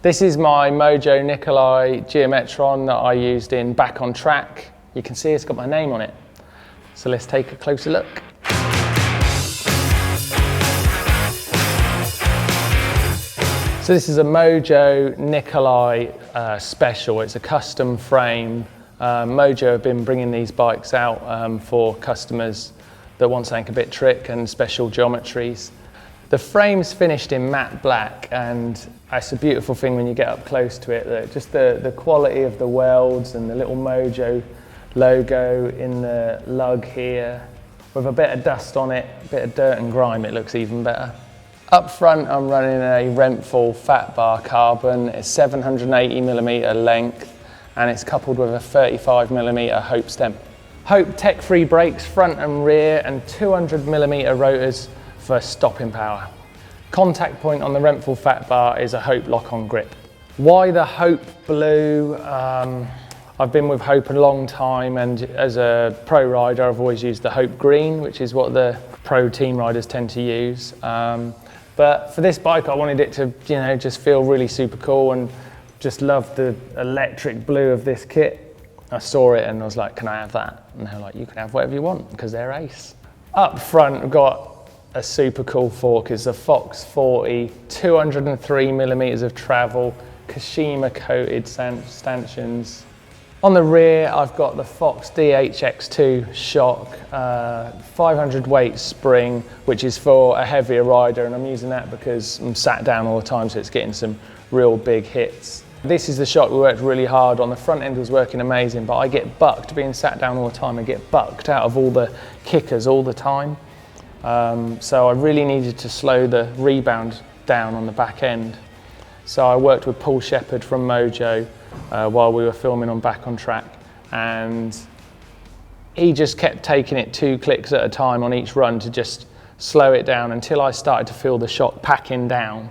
This is my Mojo Nicolai Geometron that I used in Back on Track. You can see it's got my name on it. So let's take a closer look. So this is a Mojo Nicolai special. It's a custom frame. Mojo have been bringing these bikes out for customers that want something a bit trick and special geometries. The frame's finished in matte black, and it's a beautiful thing when you get up close to it. Just the quality of the welds and the little Mojo logo in the lug here. With a bit of dust on it, a bit of dirt and grime, it looks even better. Up front, I'm running a Renthal fat bar carbon. It's 780mm length, and it's coupled with a 35mm Hope stem. Hope tech-free brakes, front and rear, and 200mm rotors for stopping power. Contact point on the Renthal fat bar is a Hope lock-on grip. Why the Hope blue? I've been with Hope a long time, and as a pro rider I've always used the Hope green, which is what the pro team riders tend to use. But for this bike I wanted it to, just feel really super cool, and just loved the electric blue of this kit. I saw it and I was like, can I have that? And they were like, you can have whatever you want, because they're ace. Up front we've got a super cool fork. Is the Fox 40, 203mm of travel, Kashima coated stanchions. On the rear I've got the Fox DHX2 shock, 500 weight spring, which is for a heavier rider, and I'm using that because I'm sat down all the time, so it's getting some real big hits. This is the shock we worked really hard on. The front end was working amazing, but I get bucked being sat down all the time. I get bucked out of all the kickers all the time. So I really needed to slow the rebound down on the back end. So I worked with Paul Shepherd from Mojo while we were filming on Back on Track, and he just kept taking it 2 clicks at a time on each run to just slow it down until I started to feel the shock packing down.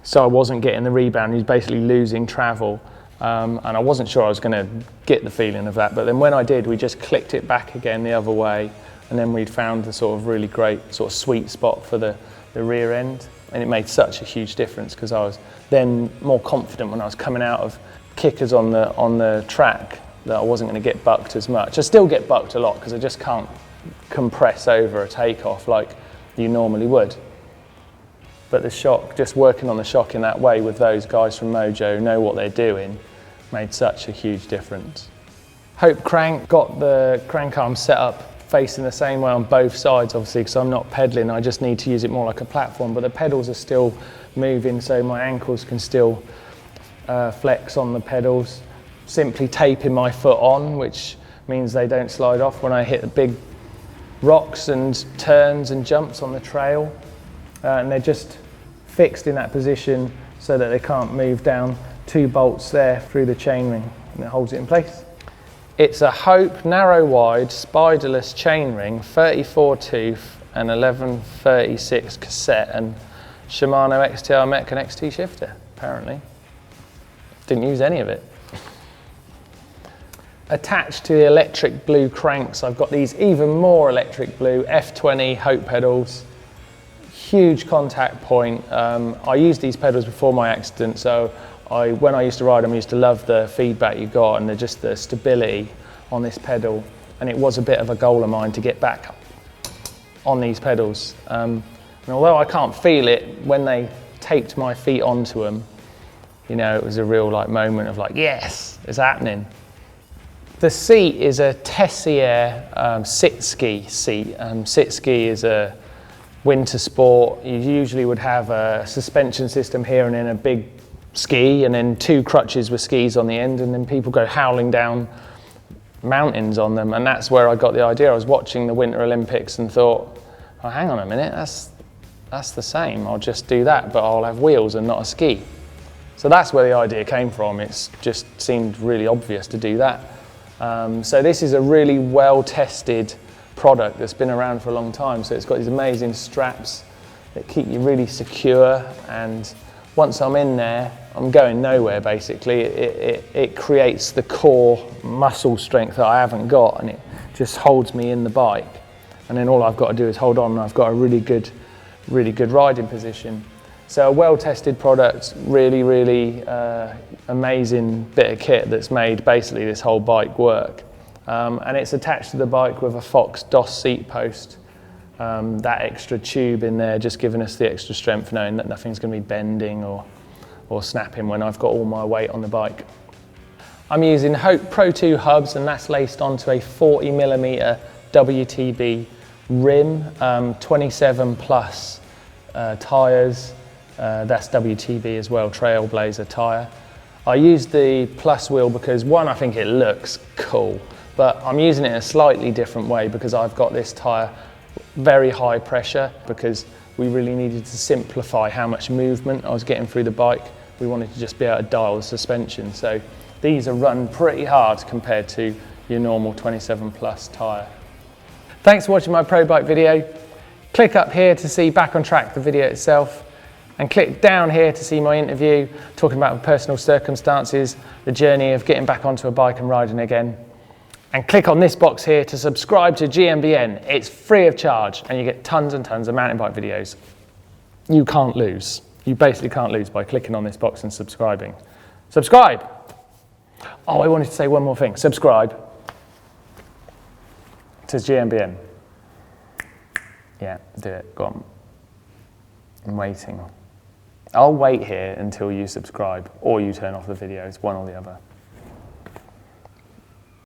So I wasn't getting the rebound. He was basically losing travel, and I wasn't sure I was going to get the feeling of that, but then when I did, we just clicked it back again the other way, and then we'd found the sort of really great sort of sweet spot for the rear end, and it made such a huge difference because I was then more confident when I was coming out of kickers on the track that I wasn't going to get bucked as much. I still get bucked a lot because I just can't compress over a takeoff like you normally would. But the shock, just working on the shock in that way with those guys from Mojo who know what they're doing, made such a huge difference. Hope crank, got the crank arm set up facing the same way on both sides, obviously, because I'm not pedaling. I just need to use it more like a platform, but the pedals are still moving, so my ankles can still flex on the pedals. Simply taping my foot on, which means they don't slide off when I hit the big rocks and turns and jumps on the trail. And they're just fixed in that position so that they can't move down. 2 bolts there through the chainring, and it holds it in place. It's a Hope narrow wide spiderless chainring, 34 tooth and 1136 cassette, and Shimano XTR Mech and XT shifter, apparently. Didn't use any of it. Attached to the electric blue cranks, I've got these even more electric blue F20 Hope pedals. Huge contact point. I used these pedals before my accident, so when I used to ride them, I used to love the feedback you got and just the stability on this pedal, and it was a bit of a goal of mine to get back on these pedals. And although I can't feel it, when they taped my feet onto them, it was a real moment of yes, it's happening. The seat is a Tessier sit ski seat. Sit ski is a winter sport. You usually would have a suspension system here and then a big ski, and then 2 crutches with skis on the end, and then people go howling down mountains on them, and that's where I got the idea. I was watching the Winter Olympics and thought, oh, hang on a minute, that's the same. I'll just do that, but I'll have wheels and not a ski. So that's where the idea came from. It just seemed really obvious to do that. So this is a really well-tested product that's been around for a long time. So it's got these amazing straps that keep you really secure, and once I'm in there, I'm going nowhere basically. It creates the core muscle strength that I haven't got, and it just holds me in the bike. And then all I've got to do is hold on, and I've got a really good riding position. So a well-tested product, really amazing bit of kit that's made basically this whole bike work. And it's attached to the bike with a Fox DOS seat post. That extra tube in there just giving us the extra strength, knowing that nothing's going to be bending or snapping when I've got all my weight on the bike. I'm using Hope Pro 2 hubs, and that's laced onto a 40mm WTB rim, 27 plus tyres. That's WTB as well, Trailblazer tyre. I used the plus wheel because one, I think it looks cool, but I'm using it in a slightly different way because I've got this tyre very high pressure because we really needed to simplify how much movement I was getting through the bike. We wanted to just be able to dial the suspension. So these are run pretty hard compared to your normal 27 plus tyre. Thanks for watching my pro bike video. Click up here to see Back on Track, the video itself, and click down here to see my interview talking about personal circumstances, the journey of getting back onto a bike and riding again. And click on this box here to subscribe to GMBN. It's free of charge and you get tons and tons of mountain bike videos. You can't lose. You basically can't lose by clicking on this box and subscribing. Subscribe! Oh, I wanted to say one more thing. Subscribe to GMBN. Yeah, do it. Go on. I'm waiting. I'll wait here until you subscribe or you turn off the videos, one or the other.